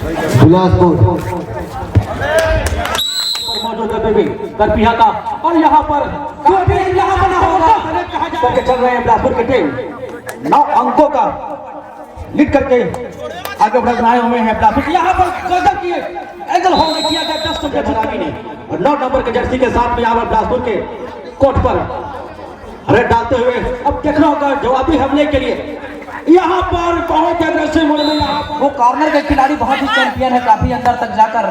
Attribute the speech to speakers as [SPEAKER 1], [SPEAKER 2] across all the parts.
[SPEAKER 1] बिलासपुर
[SPEAKER 2] मौजूद है भी करपिया का, और यहाँ पर बना होगा करके चल रहे हैं बिलासपुर की टीम 9 अंकों का लीड करके आगे बढ़ रहे हुए हैं बिलासपुर। यहाँ पर गजब की एंगल होल्ड किया गया जस्ट ने, और 9 नंबर के जर्सी के साथ में यहाँ पर बिलासपुर के कोर्ट पर रेड डालते हुए अब देखना होगा जवाबी हमले के लिए। यहाँ पर बहुत अग्रेसिव मोड में
[SPEAKER 3] वो कॉर्नर के खिलाड़ी बहुत ही चैंपियन है, काफी अंदर तक जाकर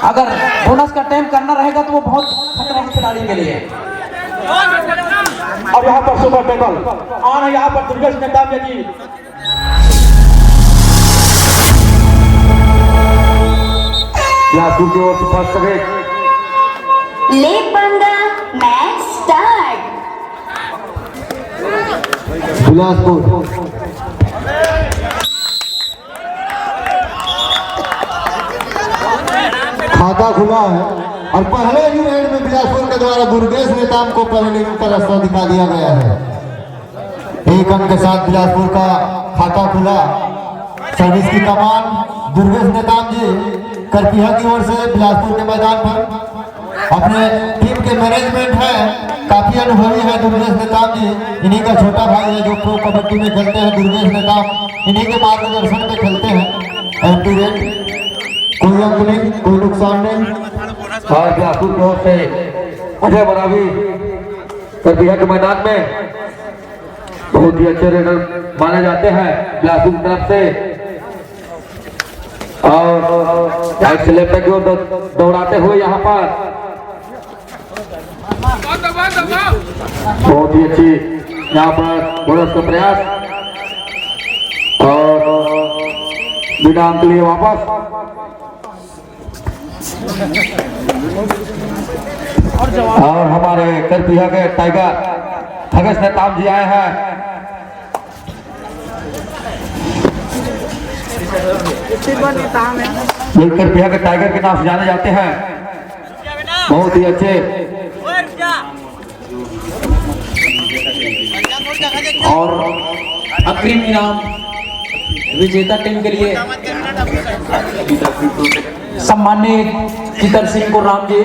[SPEAKER 3] अगर बोनस का टाइम करना रहेगा तो वो बहुत खतरा है खिलाड़ी के लिए।
[SPEAKER 2] और यहाँ पर सुपर टेबल और यहाँ पर दुर्गेश नेता जी
[SPEAKER 1] बिलासपुर की ओर से फर्स्ट विकेट।
[SPEAKER 4] ले पंगा मैच स्टार्ट।
[SPEAKER 1] बिलासपुर खाता खुला है और पहले ही राउंड में बिलासपुर के द्वारा दुर्गेश नेताम को पहले का रास्ता दिखा दिया गया है। 1 अंक के साथ बिलासपुर का खाता खुला। सर्विस की कमान दुर्गेश नेताम जी करपिया की ओर से बिलासपुर के मैदान पर। अपने टीम के मैनेजमेंट है, काफी अनुभवी है दुर्गेश नेताम जी। इन्हीं का छोटा भाई है जो प्रो कबड्डी में खेलते हैं। दुर्गेश नेताम इन्हीं के मार्गदर्शन में खेलते हैं। एंटी रेड कोई अंक नहीं, कोई नुकसान नहीं। और बिलासपुर की ओर से अजय बरावी करपिया के मैदान में बहुत ही अच्छे रेडर माने जाते हैं बिलासपुर की तरफ से। और राइट से लेफ्ट की ओर दौड़ाते हुए यहाँ पर बहुत ही अच्छी यहाँ पर बोनस का प्रयास और बिना अंक लिए वापस। और हमारे करपिया के टाइगर खगेश नेताम जी आए हैं। करपिया के टाइगर के नाम से जाने जाते हैं, बहुत ही अच्छे।
[SPEAKER 3] और अग्रिम इनाम विजेता टीम के लिए सम्मानित चितर सिंह को राम जी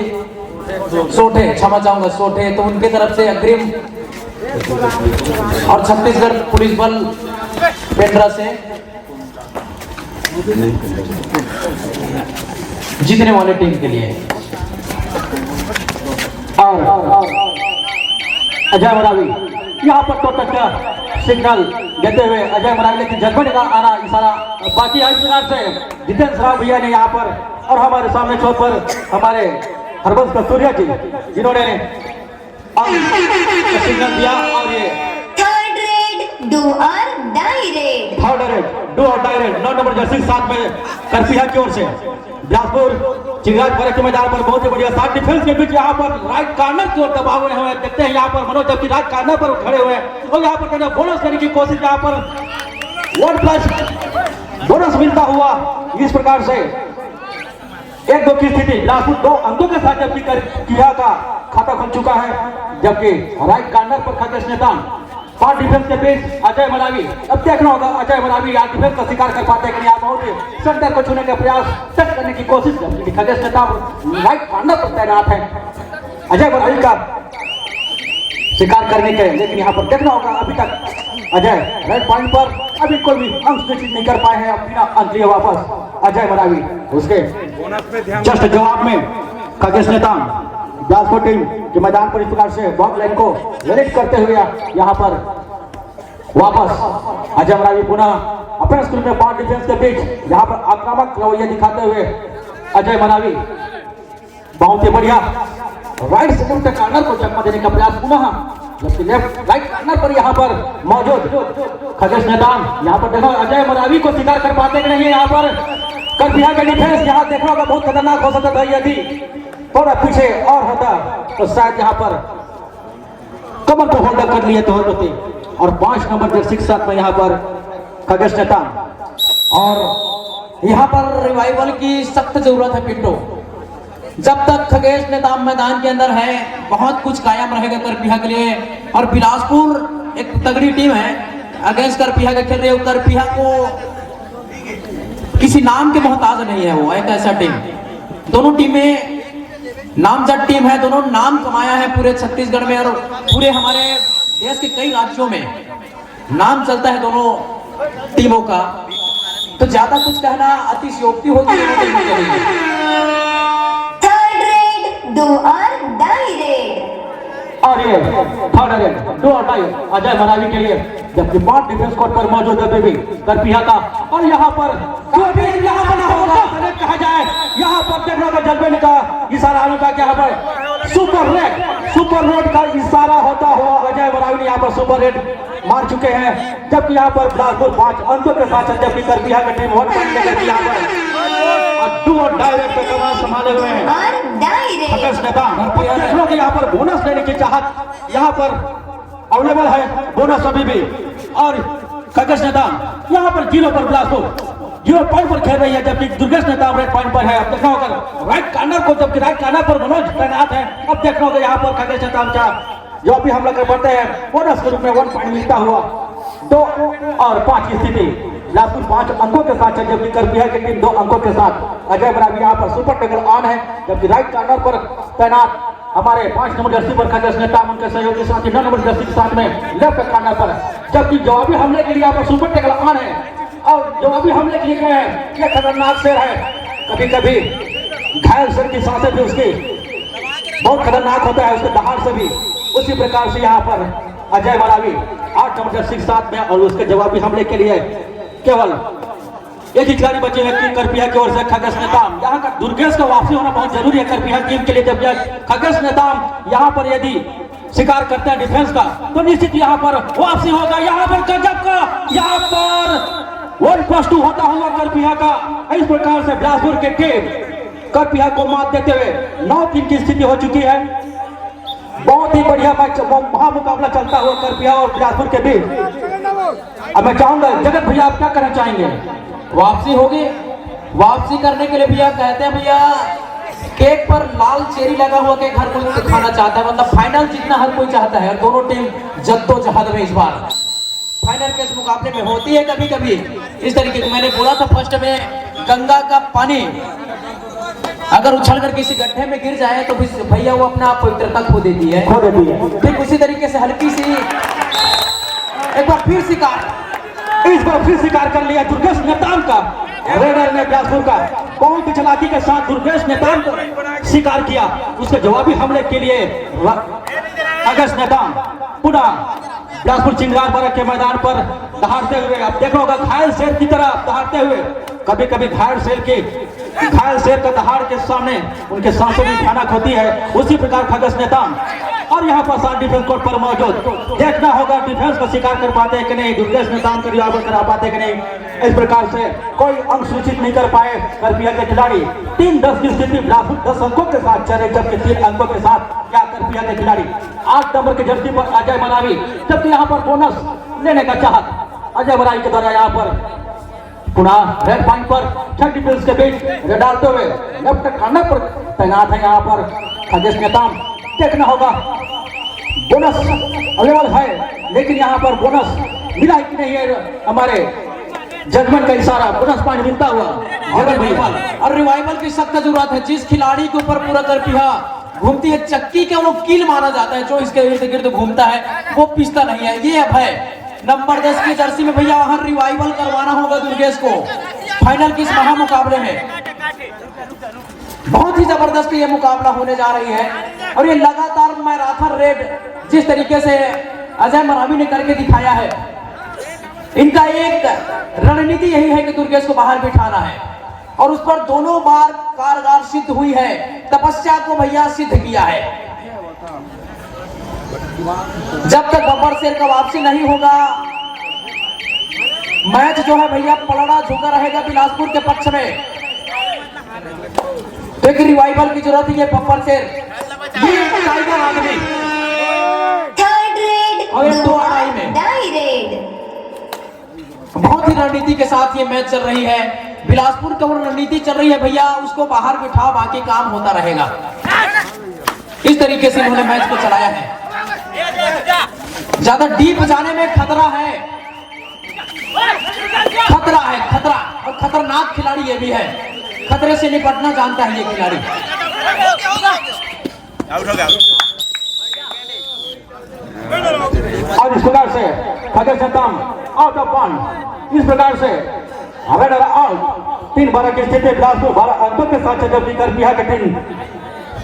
[SPEAKER 3] सोठे, क्षमा चाहूंगा सोठे, तो उनके तरफ से अग्रिम और छत्तीसगढ़ पुलिस बल पेंड्रा से जीतने वाले टीम के लिए।
[SPEAKER 2] और अजय मरावी यहाँ पर तो तक का सिग्नल देते हुए अजय मरावी, लेकिन जजमेंट का आना इशारा बाकी है। इस प्रकार से जितेंद्र राव भैया ने यहाँ पर और हमारे सामने चौक पर हमारे हरबंश कस्तूरिया जी जिन्होंने सिग्नल दिया। और ये
[SPEAKER 4] थर्ड रेड डू और die raid.
[SPEAKER 2] Third raid do और डाई रेड 9 नंबर जर्सी साथ में करपिया की ओर से बिलासपुर चिंगाजपुर के मैदान पर बहुत ही बढ़िया साथ डिफेंस के बीच यहाँ पर राइट कॉर्नर की ओर दबाव हुए हैं। देखते हैं यहाँ पर मनोज जबकि राइट कॉर्नर पर खड़े हुए हैं और यहाँ पर बोनस करने की कोशिश, यहाँ पर 1+ बोनस मिलता हुआ। इस प्रकार से 1-2 की स्थिति बिलासपुर 2 अंकों के साथ जबकि करपिया का खाता खुल चुका है। जबकि राइट कॉर्नर पर खगेश नेताम, पार्ट डिफेंस के बीच अजय मरावी। अब देखना होगा अजय मरावी यहाँ डिफेंस का शिकार कर पाते हैं कि यहाँ बहुत ही सेंटर को छूने का प्रयास टच करने की कोशिश, जबकि खगेश नेताम राइट कॉर्नर पर तैनात है अजय मरावी का शिकार करने के। लेकिन यहाँ पर देखना होगा अभी तक अजय राइट पॉइंट पर अभी कोई भी अंक निश्चित नहीं कर पाए हैं। बिना अंक लिए वापस अजय मरावी, उसके जस्ट जवाब में खगेश नेताम बिलासपुर टीम के मैदान पर इस प्रकार से बॉल लाइन को रेड करते हुए यहाँ पर वापस अजय मरावी पुनः अपने स्कूल में पार्ट डिफेंस के बीच यहाँ पर आक्रामक रवैया दिखाते हुए अजय मरावी बहुत ही बढ़िया राइट से लेफ्ट कॉर्नर को चकमा देने का प्रयास पुनः, जबकि लेफ्ट राइट कॉर्नर पर यहाँ पर मौजूद खगेश नेताम। यहाँ पर देखो अजय मरावी को शिकार कर पाते कि नहीं। यहाँ पर करपिया का डिफेंस यहाँ देखना होगा बहुत खतरनाक हो सकता था। यदि थोड़ा पीछे और होता तो शायद यहाँ पर कमर को होल्ड कर लिए तो होते। और 5 नंबर जर्सी के साथ में यहाँ पर खगेश नेताम।
[SPEAKER 3] और यहाँ पर रिवाइवल की सख्त जरूरत है पिंटो। जब तक खगेश नेताम मैदान के अंदर है बहुत कुछ कायम रहेगा करपिया के लिए। और बिलासपुर एक तगड़ी टीम है, अगेंस्ट करपिया के खेल रहे हो। करपिया को किसी नाम के मोहताज नहीं है वो, एक ऐसा टीम। दोनों टीमें नामजद टीम है, दोनों नाम कमाया है पूरे छत्तीसगढ़ में और पूरे हमारे देश के कई राज्यों में नाम चलता है दोनों टीमों का। तो ज्यादा कुछ कहना अतिशयोक्ति होगी दोनों टीमों के लिए।
[SPEAKER 4] थर्ड रेड डू और डाई रेड।
[SPEAKER 2] और ये थर्ड रेड डू और डाई अजय मरावी के लिए, जबकि 5 डिफेंस कोर्ट पर मौजूद है बेबी करपिया का। और यहाँ पर यहाँ बना होगा कहा जाए, यहाँ पर देखने का जलवे का इशारा होगा कि यहाँ पर सुपर रेड का इशारा होता हुआ अजय मरावी ने यहाँ पर सुपर रेड मार चुके हैं। जबकि यहाँ पर बिलासपुर 5 अंकों के साथ, जबकि करपिया की टीम 1 पॉइंट लेकर यहाँ पर डू और डाई रेड पे कमान संभाले हुए हैं।
[SPEAKER 4] और डाई रेड।
[SPEAKER 2] देखो कि यहाँ पर बोनस लेने की चाहत यहाँ पर अवेलेबल है, बोनस अभी भी। और खगेश नेताम यहाँ पर 0 पर बिलासपुर 0 पॉइंट पर खेल रही है, जबकि दुर्गेश नेताम रेड पॉइंट पर है। अब देखना होगा राइट कॉर्नर को, जबकि राइट कॉर्नर पर मनोज तैनात है। अब देखना होगा यहाँ पर खगेश नेताम का जो भी हमला कर पाते हैं बोनस के रूप में 1 पॉइंट मिलता हुआ 2 और 5 की स्थिति बिलासपुर 5 अंकों के साथ है, जबकि करपिया की टीम 2 अंकों के साथ। अजय मरावी यहाँ पर सुपर टैकल ऑन है, जबकि राइट कॉर्नर पर तैनात हमारे 5 नंबर जर्सी पर खगेश नेताम उनके सहयोगी साथी 9 नंबर जर्सी के साथ में लेफ्ट कॉर्नर पर, जबकि जवाबी हमले के लिए यहाँ पर सुपर टैकल ऑन है। और जवाबी हमले के लिए गए हैं, ये खतरनाक शेर है। कभी कभी घायल शेर की सांसें भी उसकी बहुत खतरनाक होता है, उसके दहाड़ से भी। उसी प्रकार से यहाँ पर अजय मरावी 8 नंबर जर्सी के साथ में, और उसके जवाबी हमले के लिए केवल एक ही खिलाड़ी बचे हैं कि करपिया की ओर से खगेश नेताम। यहाँ का दुर्गेश का वापसी होना बहुत जरूरी है करपिया टीम के लिए। जब खगेश नेताम यहाँ पर यदि शिकार करते हैं डिफेंस का, तो निश्चित यहाँ पर वापसी होगा। यहाँ पर गजब का यहाँ पर 1+2 होता हुआ करपिया का। इस प्रकार से बिलासपुर के टीम करपिया को मात देते हुए 9-3 की स्थिति हो चुकी है। बहुत ही बढ़िया मैच महामुकाबला चलता हुआ करपिया और बिलासपुर के बीच। अब मैं चाहूंगा जगत भैया आप क्या कहना चाहेंगे?
[SPEAKER 3] वापसी होगी, वापसी करने के लिए भैया कहते हैं भैया केक पर लाल चेरी लगा हुआ केक हर कोई खाना चाहता है, मतलब फाइनल जीतना हर कोई चाहता है। और दोनों टीम जद्दोजहद में इस बार फाइनल के इस मुकाबले में होती है। कभी कभी इस तरीके से मैंने बोला था फर्स्ट में, गंगा का पानी अगर उछलकर किसी गड्ढे में गिर जाए तो भैया वो अपना पवित्रता खो देती है। ठीक उसी तरीके से हल्की सी एक बार फिर शिकार,
[SPEAKER 2] इस बार फिर शिकार कर लिया दुर्गेश नेताम का। रेडर ने बिलासपुर का बहुत चालाकी के साथ दुर्गेश नेताम को शिकार किया। उसके जवाबी हमले के लिए खगेश नेताम पुनः बिलासपुर चिंगार बारह के मैदान पर दहाड़ते हुए, अब देखो होगा घायल शेर की तरह दहाड़ते हुए। कभी कभी घायल शेर का दहाड़ के सामने उनके सांसों में भयानक होती है। उसी प्रकार खगेश नेताम और यहाँ पर 7 डिफेंस कोर्ट पर मौजूद। देखना होगा डिफेंस का शिकार कर पाते हैं कि नहीं, दुर्गेश नेताम को रिवाइवल करा पाते कि नहीं। इस प्रकार से कोई अंक सूचित नहीं कर पाए करपिया के खिलाड़ी। 3-10 की स्थिति बिलासपुर 10 अंकों के साथ चले, जबकि 3 अंकों के साथ क्या करपिया के खिलाड़ी 8 नंबर की जर्सी पर अजय मरावी, जबकि यहाँ पर बोनस लेने का चाहत अजय मरावी के द्वारा यहाँ पर पुनः रेड पॉइंट पर 6 डिफेंस के बीच रेड डालते हुए लेफ्ट कॉर्नर पर तैनात है यहाँ पर खगेश नेताम। देखना होगा बोनस अवेलेबल है, लेकिन यहाँ पर बोनस मिला कि नहीं है। हमारे जजमेंट का इशारा बोनस पॉइंट मिलता हुआ
[SPEAKER 3] और रिवाइवल की सख्त जरूरत है। जिस खिलाड़ी के ऊपर पूरा करपिया घूमती है, चक्की के वो कील माना जाता है, जो इसके इर्द गिर्द घूमता है वो पिसता नहीं है। ये अब है नंबर 10 की जर्सी में भैया वहां रिवाइवल करवाना होगा दुर्गेश को फाइनल के इस महामुकाबले में। बहुत ही जबरदस्त ये मुकाबला होने जा रही है और ये लगातार मैराथन रेड जिस तरीके से अजय मरावी ने करके दिखाया है, इनका एक रणनीति यही है कि दुर्गेश को बाहर बिठाना है और उस पर दोनों बार कारगर सिद्ध हुई है। तपस्या को भैया सिद्ध किया है। जब तक बब्बर शेर का वापसी नहीं होगा, मैच जो है भैया पलड़ा झुका रहेगा बिलासपुर के पक्ष में। तो एक रिवाइवल की जरूरत है। बब्बर शेर ये टाइगर आदमी
[SPEAKER 4] थर्ड रेड
[SPEAKER 3] और 2 अढ़ाई में
[SPEAKER 4] डाई रेड।
[SPEAKER 3] बहुत ही रणनीति के साथ ये मैच चल रही है। बिलासपुर का रणनीति चल रही है भैया, उसको बाहर बिठाओ, बाकी काम होता रहेगा। इस तरीके से इन्होंने मैच को चलाया है। ज्यादा डीप जाने में खतरा है। खतरा है, खतरा, और खतरनाक खिलाड़ी ये भी है, खतरे से निपटना जानता है ये खिलाड़ी।
[SPEAKER 2] और इस प्रकार से Khagesh Netam out of point. इस प्रकार से रेडर आउट। 3-12 की स्थिति बिलासपुर 12 अंकों के साथ जबकि करपिहा की टीम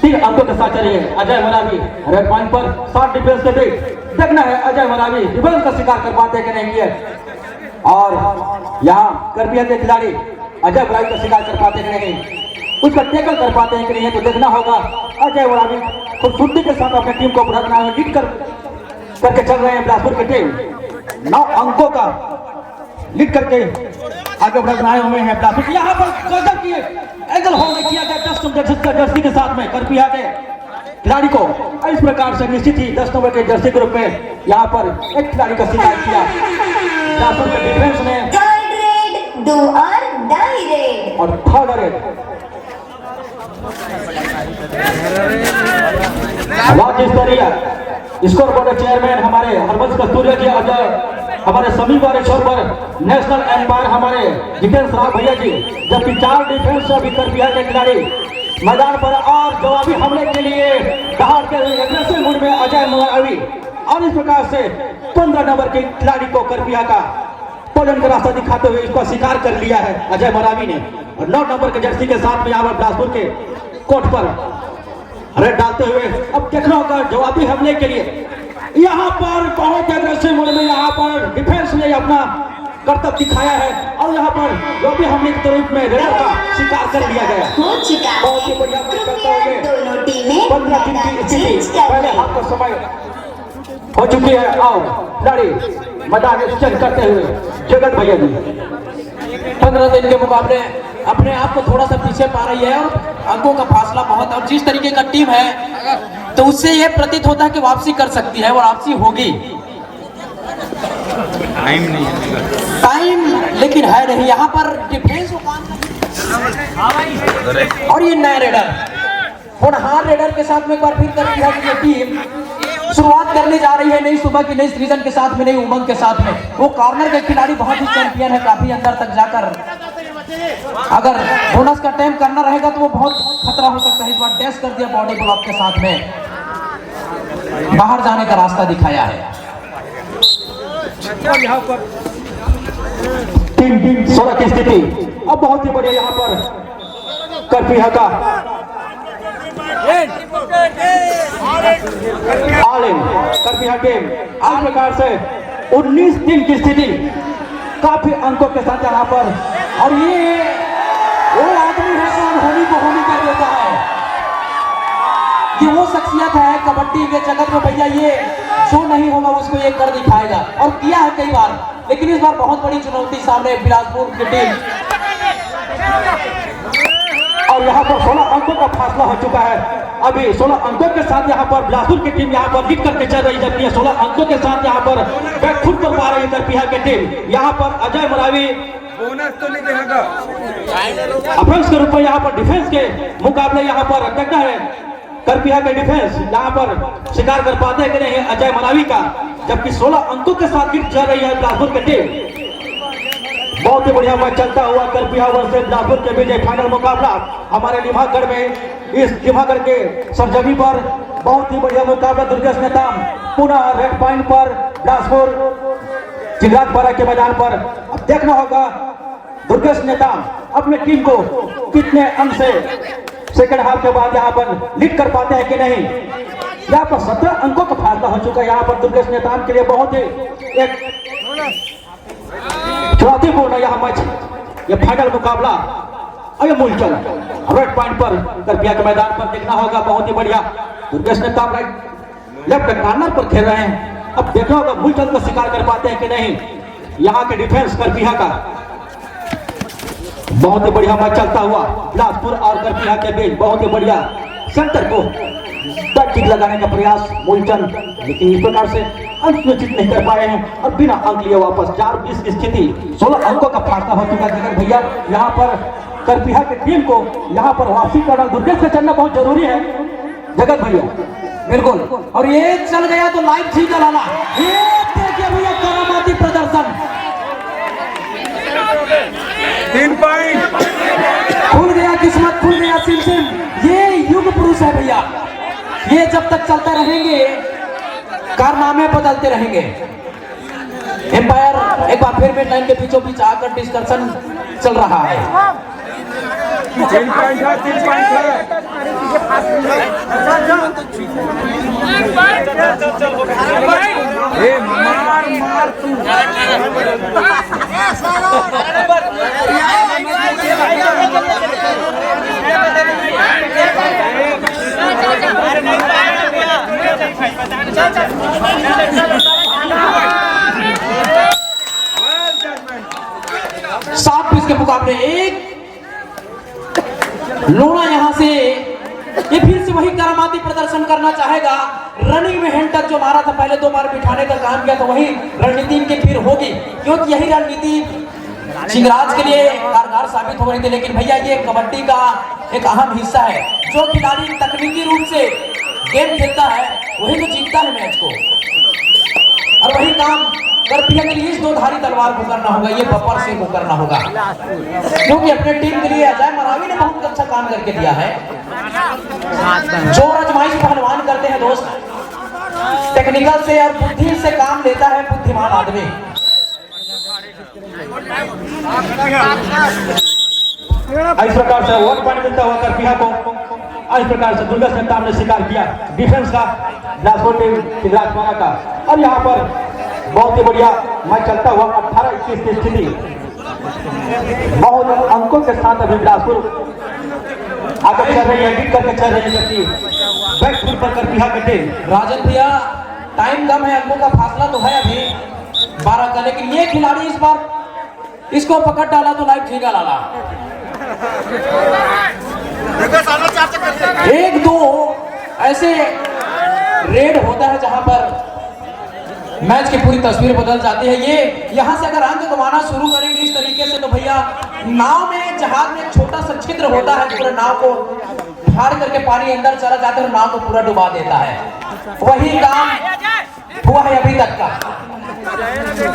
[SPEAKER 2] 3 अंकों के साथ चली है। अजय मरावी रेड पॉइंट पर 7 डिफेंस के बीच। देखना है अजय मरावी डिफेंस का शिकार कर पाते कि नहीं किए, और यहाँ करपिहा के खिलाड़ी अजय मरावी का शिकार कर पाते कि नहीं, उसका टैकल कर पाते हैं कि नहीं, तो देखना होगा। अजय मरावी खूबसूरती के साथ अपनी टीम को बढ़ाना है, लीड करके चल रहे हैं बिलासपुर की टीम। 9 अंकों का लीड करके आगे बढ़ाए हुए हैं बिलासपुर। यहाँ पर गजब की एंगल होल्ड किया गया 10 नंबर जर्सी के साथ में करपिहा के खिलाड़ी को। इस प्रकार से निश्चित ही 10 नंबर के जर्सी ग्रुप में यहाँ पर एक खिलाड़ी का शिकार किया बिलासपुर के डिफेंस ने।
[SPEAKER 4] थर्ड रेड, डू और डाई रेड।
[SPEAKER 2] और थर्ड रेड राज्य स्तरीय स्कोर बोर्ड चेयरमैन हमारे हरबंश कस्तूरिया जी, अजय हमारे समीप वाले छोर पर नेशनल एम्पायर हमारे जितेंद्र राव भैया जी, जबकि 4 डिफेंस अभी करपिहा के खिलाड़ी मैदान पर और जवाबी हमले के लिए दहाड़ के एग्रेसिव मूड में अजय मरावी। और इस प्रकार से 15 नंबर के खिलाड़ी को करपिहा का पोलन का रास्ता दिखाते हुए इसको स्वीकार कर लिया है अजय मरावी ने। और 9 नंबर के जर्सी के साथ में यहाँ पर बिलासपुर के कोर्ट पर रेड डालते हुए अब देखना होगा जवाबी हमले के लिए। यहाँ पर बहुत एग्रेसिव मूड में यहाँ पर डिफेंस ने अपना कर्तव्य दिखाया है, और यहाँ पर जवाबी हमले के रूप में रेडर का शिकार कर लिया गया।
[SPEAKER 4] हो चुका
[SPEAKER 2] बहुत ही बढ़िया मैच करते हुए
[SPEAKER 4] दोनों टीमें
[SPEAKER 2] 15 दिन की स्थिति पहले हाफ का समय हो चुकी है, और खिलाड़ी मैदान एक्सचेंज करते हुए जगत भैया जी
[SPEAKER 3] 15 दिन के मुकाबले अपने आप को थोड़ा सा पीछे पा रही है, और अंकों का फासला बहुत है, और जिस तरीके का टीम है तो उससे यह प्रतीत होता है कि वापसी कर सकती है, और वापसी होगी।
[SPEAKER 5] टाइम नहीं है,
[SPEAKER 3] टाइम लेकिन है नहीं। यहाँ पर डिफेंस और ये नया रेडर होनहार रेडर के साथ में एक बार फिर करपिहा की टीम शुरुआत करने जा रही है, नई सुबह की नई सृजन के साथ में, नई उमंग के साथ में। वो कॉर्नर के खिलाड़ी बहुत ही चैंपियन है, काफी अंदर तक जाकर अगर बोनस का टाइम करना रहेगा तो वो बहुत खतरा हो सकता है। इस बार डैश कर दिया बॉडी ब्लॉक के साथ में, बाहर जाने का रास्ता दिखाया है।
[SPEAKER 2] 3-16 की स्थिति अब बहुत ही बढ़िया यहाँ पर करपिहा का ऑल इन करपिहा टीम इस प्रकार से 19 दिन की स्थिति काफी अंकों के साथ यहाँ पर।
[SPEAKER 3] और ये वो आदमी है जो होली को होली कर देता है, ये वो शख्सियत है कबड्डी के जगत में, भैया ये जो नहीं होगा उसको ये कर दिखाएगा, और किया है कई बार। लेकिन इस बार बहुत बड़ी चुनौती सामने बिलासपुर की टीम,
[SPEAKER 2] और यहाँ पर 16 अंकों का फासला हो चुका है। अभी 16 अंकों के साथ यहाँ पर बिलासपुर की टीम यहाँ पर लीड करके चल रही है, जबकि 16 अंकों के साथ यहाँ पर बैक खुद कर पा रही है करपिहा की टीम। यहाँ पर अजय मरावी
[SPEAKER 5] बोनस तो नहीं देगा।
[SPEAKER 2] अफेंस के रूप में यहाँ पर डिफेंस के मुकाबले यहाँ पर देखना है करपिहा के डिफेंस यहाँ पर शिकार कर पाते हैं कि नहीं अजय मरावी का, जबकि 16 अंकों के साथ लीड चल रही है बिलासपुर की टीम। बहुत ही बढ़िया मैच चलता हुआ करपिहा वर्सेस बिलासपुर के बीच फाइनल मुकाबला हमारे लिभागढ़ में, इस लिभागढ़ के सरजमी पर बहुत ही बढ़िया मुकाबला दुर्गेश नेताम पुनः रेड पॉइंट पर बिलासपुर चिंगारपारा के मैदान पर। अब देखना होगा दुर्गेश नेताम अपने टीम को कितने अंक से सेकंड हाफ के बाद यहाँ पर लीड कर पाते हैं कि नहीं। यहाँ पर 17 अंकों का फासला हो चुका है यहाँ पर दुर्गेश नेताम के लिए। बहुत ही एक चुनौतीपूर्ण यह मैच, यह फाइनल मुकाबला अभी मूलचल रेड पॉइंट पर करपिहा के मैदान पर देखना होगा। बहुत ही बढ़िया Durgesh Netam right left corner पर खेल रहे हैं। अब देखना होगा मूलचल का शिकार कर पाते हैं कि नहीं यहाँ के डिफेंस करपिहा का। बहुत ही बढ़िया मैच चलता हुआ बिलासपुर और करपिहा के बीच। बहुत ही बढ़िया सेंटर को किक लगाने का प्रयास मूलचंद, लेकिन इस प्रकार से अंक सुनिश्चित नहीं कर पाए हैं और बिना अंक लिए वापस 4-20 की स्थिति 16 अंकों का फासला हो चुका है। जगत भैया यहाँ पर करपिहा की टीम को यहाँ पर वापसी करना दुर्गेश से चलना बहुत जरूरी है जगत भैया।
[SPEAKER 3] बिल्कुल, और ये चल गया तो लाइव थी चलाना। ये देखिए भैया करामाती प्रदर्शन,
[SPEAKER 5] 3 पॉइंट।
[SPEAKER 3] खुल गया किस्मत, खुल गया सिम सिम। ये युग पुरुष है भैया, ये जब तक चलते रहेंगे कारनामे बदलते रहेंगे। एम्पायर एक बार फिर मिड लाइन के बीचों बीच आकर डिस्कशन चल रहा है।
[SPEAKER 5] 3 पॉइंट है, 3 पॉइंट है। ए मार मार तू।
[SPEAKER 3] सात पीस के मुकाबले एक लोना यहां से ये फिर से वही करामाती प्रदर्शन करना चाहेगा। रनिंग में हैंड टच जो मारा था पहले 2 बार बिठाने का काम किया, तो वही रणनीति इनकी फिर होगी, क्योंकि यही रणनीति चिंगराज के लिए कारगर साबित हो रही थी। लेकिन भैया ये कबड्डी का एक अहम हिस्सा है, जो खिलाड़ी तकनीकी रूप से गेम खेलता है वही तो जीतता है मैच को, और वही काम करपिया के लिए इस 2 धारी तलवार को करना होगा, ये बब्बर सिंह को करना होगा, क्योंकि अपने टीम के लिए अजय मरावी ने बहुत अच्छा काम करके दिया है। जो आजमाइश पहलवान करते हैं दोस्त, टेक्निकल से और बुद्धि से काम लेता है बुद्धिमान आदमी।
[SPEAKER 2] इस प्रकार से 1 पॉइंट मिलता हुआ करपिया को। इस प्रकार से दुर्गा नेताम ने स्वीकार किया डिफेंस का बिलासपुर टीम चिंगराज माना का। और यहाँ पर बहुत ही बढ़िया मैच चलता हुआ 18-21 की स्थिति, बहुत अंकों के साथ अभी बिलासपुर आगे चल रही है, लीड करके चल रही है, जबकि बैकफुट पर करपिया के टीम।
[SPEAKER 3] राजन भैया टाइम कम है, अंकों का फासला तो है अभी 12 का, लेकिन ये खिलाड़ी इस बार इसको पकड़ डाला तो लाइफ झींगा डाला। 1-2 ऐसे रेड होता है जहां पर मैच की पूरी तस्वीर बदल जाती है। ये यहां से अगर अंक कमाना शुरू करेंगे इस तरीके से, तो भैया नाव में, जहाज में एक छोटा सा छिद्र होता है, पूरे नाव को फाड़ करके पानी अंदर चला जाता है और नाव को पूरा डुबा देता है। वही काम हुआ है अभी तक का।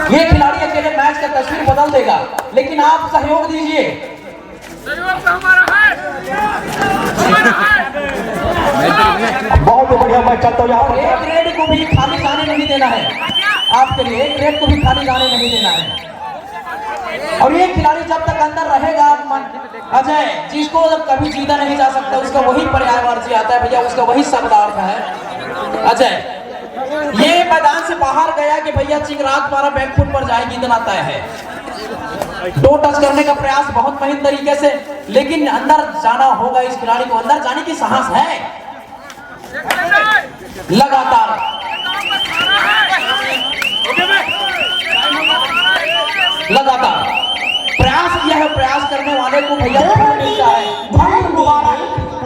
[SPEAKER 3] ये खिलाड़ी अकेले मैच का तस्वीर बदल देगा, लेकिन आप सहयोग दीजिए।
[SPEAKER 2] बहुत ही बढ़िया मैच चलता हुआ यहाँ पर।
[SPEAKER 3] एक रेड को भी खाली जाने नहीं देना है आपके लिए, एक रेड को भी खाली जाने नहीं देना है। और ये खिलाड़ी जब तक अंदर रहेगा, अजय जिसको जब कभी जीता नहीं जा सकता, उसका वही पर्यायवाची आता है भैया, उसका वही शब्दार्थ है। अजय ये मैदान से बाहर गया कि भैया चिंगराज द्वारा बैकफुट पर जाएगी, इतना तय है। 2 टच करने का प्रयास बहुत महीन तरीके से, लेकिन अंदर जाना होगा इस खिलाड़ी को, अंदर जाने की साहस है। लगातार प्रयास किया है, प्रयास करने वाले को भैया मिलता है।
[SPEAKER 4] ध्यान दीजिए,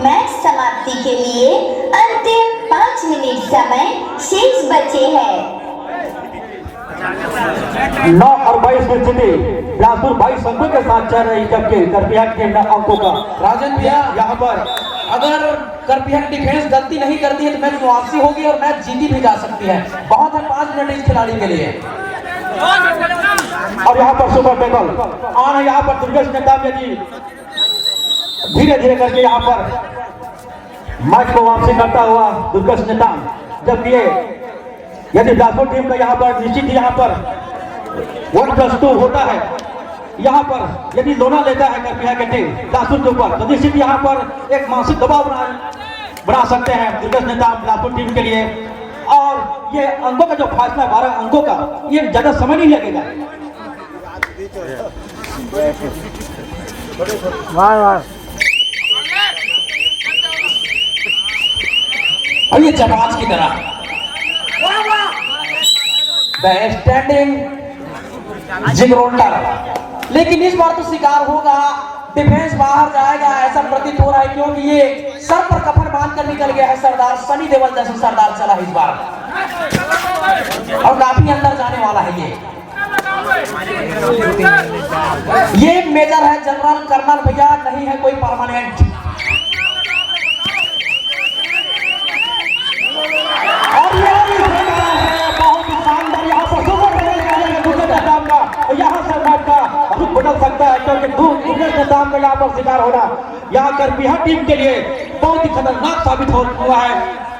[SPEAKER 4] मैच समाप्ति के लिए अंतिम 5 मिनट समय शेष बचे हैं।
[SPEAKER 2] 9 और 22 की स्थिति बिलासपुर 22 अंकों के साथ चल रही, जबकि करपिया के अंकों का।
[SPEAKER 3] राजन भैया
[SPEAKER 2] यहाँ पर
[SPEAKER 3] अगर करपिया डिफेंस गलती नहीं करती है तो मैच वापसी होगी और मैच जीती भी जा सकती है। बहुत है 5 मिनट इस खिलाड़ी के लिए।
[SPEAKER 2] और यहाँ पर सुपर टेबल ऑन है, यहाँ पर दुर्गेश नेताम जी धीरे धीरे करके यहाँ पर मैच को वापसी करता हुआ दुर्गेश नेताम, जबकि यदि बिलासपुर टीम का यहाँ पर निश्चित ही यहाँ पर 1+2 होता है, यहाँ पर यदि लोना लेता है करपिया के टीम बिलासपुर के ऊपर, तो निश्चित यहाँ पर एक मानसिक दबाव बना सकते हैं दुर्गेश नेताम बिलासपुर टीम के लिए। और ये अंकों का जो फासला 12 अंकों का, ये ज्यादा समय नहीं लगेगा।
[SPEAKER 3] और ये जहाज की तरह स्टैंडिंग जिगरोल्डर, लेकिन इस बार तो शिकार होगा, डिफेंस बाहर जाएगा ऐसा प्रतीत हो रहा है, क्योंकि ये सर पर कफन बांध कर निकल गया है सरदार सनी देओल जैसे सरदार चला इस बार, और काफी अंदर जाने वाला है। ये मेजर है, जनरल कर्नल भैया नहीं है कोई परमानेंट। और
[SPEAKER 2] बहुत ही शानदार यहाँ पर यहाँ से मैच का रुख बदल सकता नेताम का यहाँ पर शिकार होना यहाँ करपीहा टीम के लिए बहुत ही खतरनाक साबित हुआ है।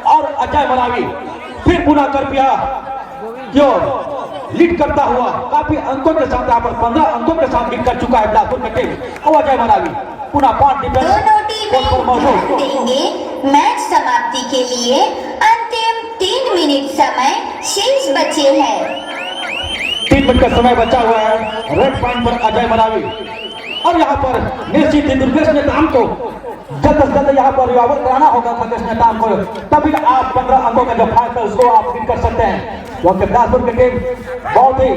[SPEAKER 2] और अजय मरावी फिर पुनः करपीहा जो लीड करता हुआ काफी अंकों के साथ यहाँ पर 15 अंकों के साथ लीड कर चुका है बिलासपुर की टीम। और अजय मरावी पुनः 5
[SPEAKER 4] दोनों
[SPEAKER 2] डिफेंस पर मौजूद।
[SPEAKER 4] टीमें देंगे मैच समाप्ति के लिए अंतिम 3 मिनट समय शेष बचे हैं।
[SPEAKER 2] 3 मिनट का समय बचा हुआ है। रेड पॉइंट पर अजय मरावी और यहाँ पर निश्चित ही दुर्गेश नेताम को जल्द से जल्द यहाँ पर रिवाइवल कराना होगा खगेश नेताम को, तभी आप 15 अंकों का जो फाइट है उसको आप लीड कर सकते हैं। क्योंकि बिलासपुर की टीम बहुत ही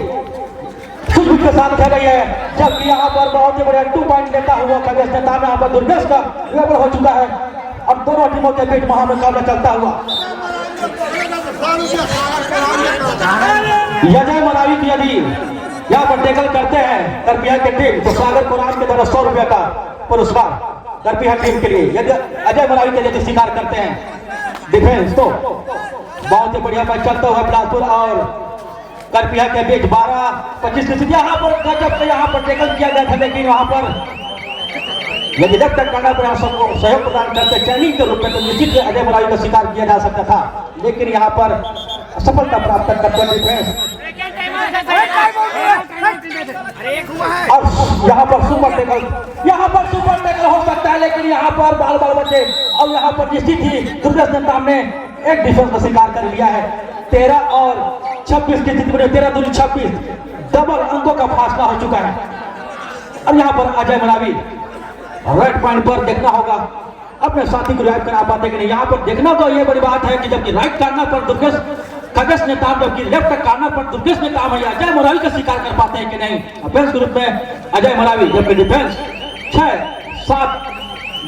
[SPEAKER 2] सूझबूझ के साथ खेल रही है, जबकि यहाँ पर बहुत ही बढ़िया 2 पॉइंट लेता हुआ खगेश नेताम यहाँ पर दुर्गेश का रिवाइवल हो चुका है। अब दोनों टीमों के बीच महामुकाबला चलता हुआ अजय मरावी की यदि यहाँ पर टैकल करते हैं करपीहा की टीम तो सागर कुरान के द्वारा 100 रुपए का पुरस्कार करपीहा टीम के लिए। यदि अजय मरावी के यदि स्वीकार करते हैं डिफेंस तो बहुत ही बढ़िया मैच चलता हुआ बिलासपुर और करपीहा के बीच 12-25 की स्थिति। यहाँ पर गजब से यहाँ पर टैकल किया गया था, लेकिन वहां पर यदि जब तक करना प्रयास सबको सहयोग प्रदान करते चैनिंग के रूप में तो निश्चित अजय मरावी का शिकार किया जा सकता था, लेकिन यहाँ पर सफलता प्राप्त करते डिफेंस और यहाँ पर सुपर टैकल हो सकता है, लेकिन यहाँ पर बाल बचे और यहाँ पर निश्चित ही दुर्गेश नेताम ने एक डिफेंस का शिकार कर लिया है। 13 और 26 की स्थिति में 13 दूनी 26 डबल अंकों का फासला हो चुका है। और यहाँ पर अजय मरावी रेड पॉइंट पर देखना होगा अपने साथी को रिवाइव करा पाते कि नहीं। यहाँ पर देखना तो ये बड़ी बात है कि जबकि राइट कार्नर पर दुर्गेश खगेश नेताम जबकि लेफ्ट कार्नर पर दुर्गेश नेताम है अजय मरावी का शिकार कर पाते हैं कि नहीं। ऑफेंस के रूप में अजय मरावी जबकि डिफेंस 6-7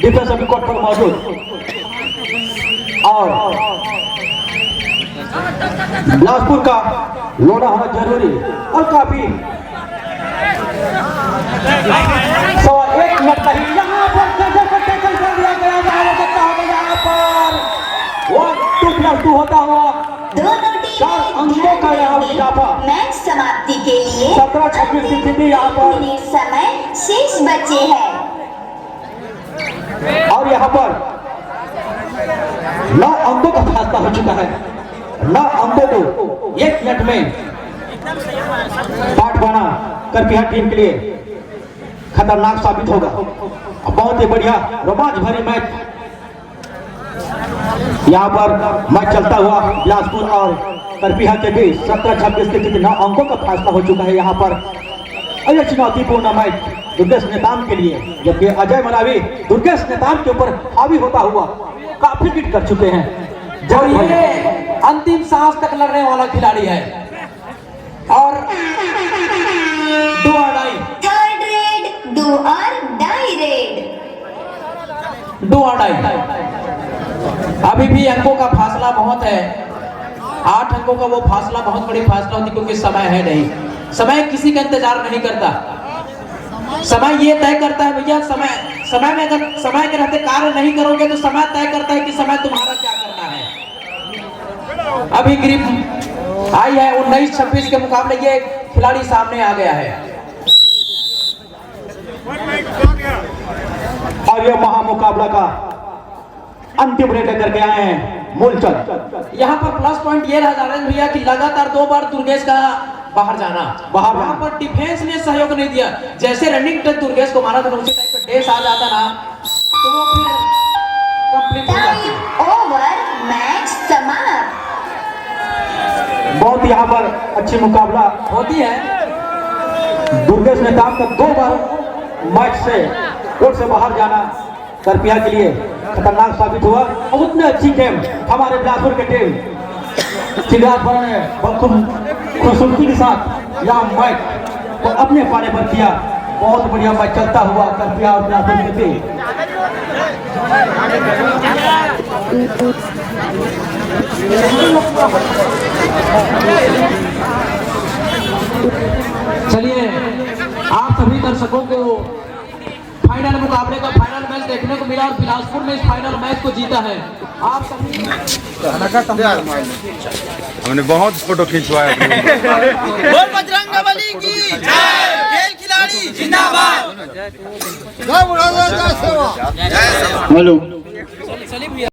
[SPEAKER 2] डिफेंस अभी कोर्ट पर मौजूद। और बिलासपुर का लोड़ा होना जरूरी और काफी 1 मिनट नहीं यहाँ पर टैकल कर दिया गया यहाँ पर 1-2+2 होता हुआ
[SPEAKER 4] दोनों
[SPEAKER 2] 4 अंकों का यहाँ इजाफा।
[SPEAKER 4] मैच समाप्ति के लिए
[SPEAKER 2] 17-26 की स्थिति यहाँ पर
[SPEAKER 4] मिनट समय शेष बचे हैं।
[SPEAKER 2] और यहाँ पर 9 अंकों का फासला हो चुका है। 9 अंकों को 1 मिनट में पाठ पाना करपीहा टीम के लिए खतरनाक साबित होगा। बहुत ही बढ़िया रोमांच भरी मैच यहाँ पर मैच चलता हुआ बिलासपुर और करपीहा के बीच 17-26 की स्थिति 9 अंकों का फासला हो चुका है। यहाँ पर अय्या चुनौतीपूर्ण मैच दुर्गेश नेताम के लिए, जबकि अजय मरावी दुर्गेश नेताम के ऊपर हावी होता हुआ काफी हिट कर चुके हैं।
[SPEAKER 3] और ये अंतिम सांस तक लड़ने वाला खिलाड़ी है और
[SPEAKER 4] थर्ड रेड डू और डाई रेड
[SPEAKER 3] अभी भी अंकों का फासला बहुत है। 8 अंकों का वो फासला बहुत बड़ी फासला होती क्योंकि समय है नहीं। समय किसी का इंतजार नहीं करता, समय ये तय करता है भैया। समय में अगर समय के रहते कार्य नहीं करोगे तो समय तय करता है कि समय तुम्हारा क्या करना है। अभी ग्रिप आई है 19-26 के मुकाबले ये खिलाड़ी सामने आ गया है
[SPEAKER 2] और ये महामुकाबला का अंतिम रेड लेकर के आए हैं मूलचंद।
[SPEAKER 3] यहाँ पर प्लस पॉइंट ये रह जा रहा है भैया कि लगातार 2 बार दुर्गेश का बाहर जाना, वहां पर डिफेंस ने सहयोग नहीं दिया। जैसे रनिंग टच दुर्गेश को मारा था उसी टाइप पे डेस आ जाता ना तो वो फिर कंप्लीट हो जाती है।
[SPEAKER 4] ओवर मैच समाप्त।
[SPEAKER 2] बहुत यहाँ पर अच्छी मुकाबला
[SPEAKER 3] होती है।
[SPEAKER 2] दुर्गेश नेताम का 2 बार मैच से कोर्ट से बाहर जाना करपीहा के लिए खतरनाक साबित हुआ। और उतने अच्छी गेम हमारे बिलासपुर के टीम चिराग पर ने खूबसूरती के साथ यहाँ मैच को अपने पाने पर किया। बहुत बढ़िया मैच चलता हुआ करपीहा और बिलासपुर के टीम।
[SPEAKER 3] चलिए आप सभी दर्शकों को फाइनल मुकाबले का फाइनल मैच देखने को मिला और बिलासपुर ने इस फाइनल मैच को जीता है। आप सभी
[SPEAKER 5] हमने बहुत फोटो खिंचवाया।
[SPEAKER 6] बोल बजरंगबली की जय। खेल खिला जिंदाबाद।
[SPEAKER 7] जय बुढ़ादा जय सेवा।
[SPEAKER 6] हेलो